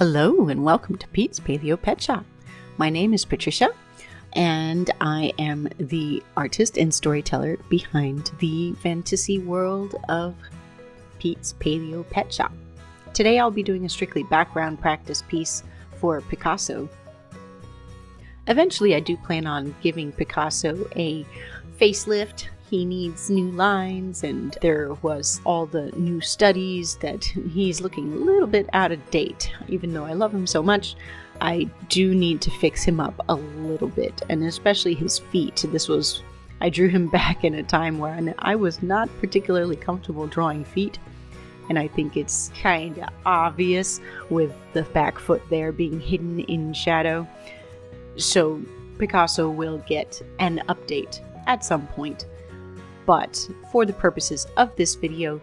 Hello and welcome to Pete's Paleo Pet Shop. My name is Patricia and I am the artist and storyteller behind the fantasy world of Pete's Paleo Pet Shop. Today I'll be doing a strictly background practice piece for Picasso. Eventually I do plan on giving Picasso a facelift. He needs new lines, and there was all the new studies that he's looking a little bit out of date. Even though I love him so much, I do need to fix him up a little bit, and especially his feet. I drew him back in a time where I was not particularly comfortable drawing feet, and I think it's kind of obvious with the back foot there being hidden in shadow. So Picasso will get an update at some point. But for the purposes of this video,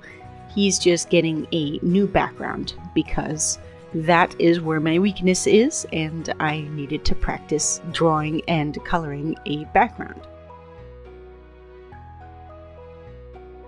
he's just getting a new background because that is where my weakness is, and I needed to practice drawing and coloring a background.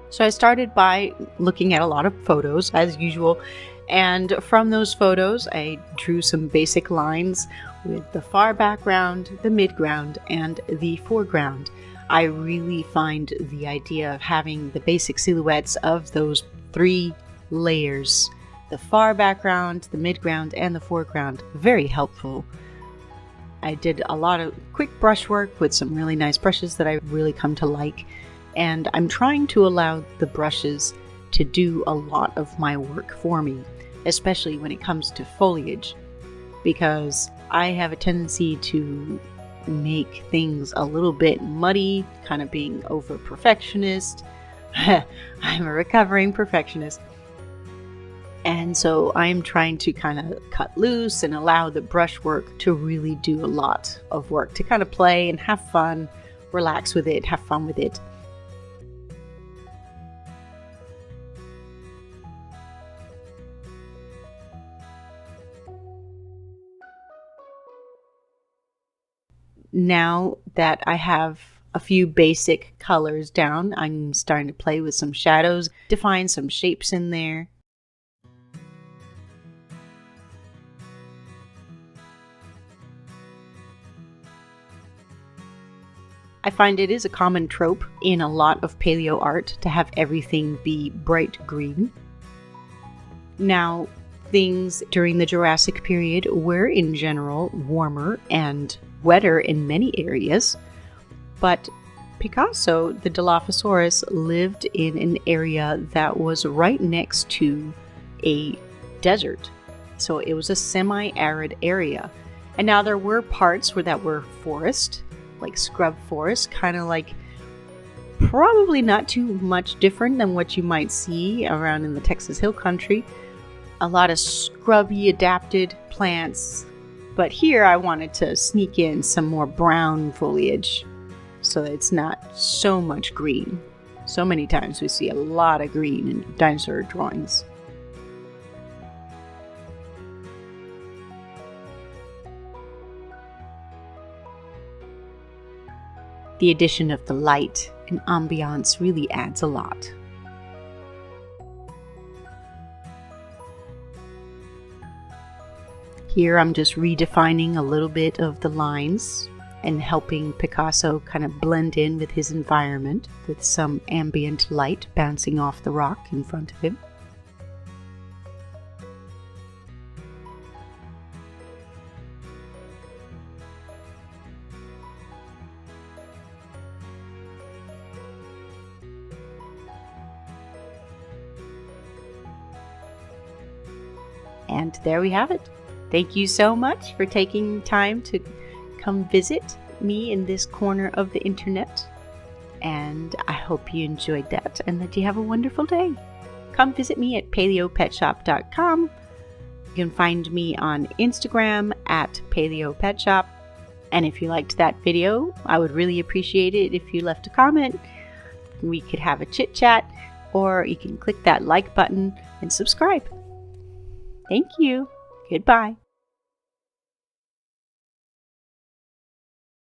So I started by looking at a lot of photos as usual, and from those photos I drew some basic lines with the far background, the midground, and the foreground. I really find the idea of having the basic silhouettes of those three layers, the far background, the midground, and the foreground, very helpful. I did a lot of quick brush work with some really nice brushes that I really come to like, and I'm trying to allow the brushes to do a lot of my work for me, especially when it comes to foliage, because I have a tendency to make things a little bit muddy, kind of being over perfectionist. I'm a recovering perfectionist. And so I'm trying to kind of cut loose and allow the brushwork to really do a lot of work, to kind of play and have fun, relax with it, have fun with it. Now that I have a few basic colors down, I'm starting to play with some shadows, define some shapes in there. I find it is a common trope in a lot of paleo art to have everything be bright green. Now, things during the Jurassic period were in general warmer and wetter in many areas, but Picasso, the Dilophosaurus, lived in an area that was right next to a desert. So it was a semi-arid area. And now there were parts that were forest, like scrub forest, kind of like probably not too much different than what you might see around in the Texas Hill Country. A lot of scrubby adapted plants. But here I wanted to sneak in some more brown foliage so that it's not so much green. So many times we see a lot of green in dinosaur drawings. The addition of the light and ambiance really adds a lot. Here I'm just redefining a little bit of the lines and helping Picasso kind of blend in with his environment with some ambient light bouncing off the rock in front of him. And there we have it. Thank you so much for taking time to come visit me in this corner of the internet. And I hope you enjoyed that and that you have a wonderful day. Come visit me at paleopetshop.com. You can find me on Instagram at paleopetshop. And if you liked that video, I would really appreciate it if you left a comment. We could have a chit chat, or you can click that like button and subscribe. Thank you. Goodbye.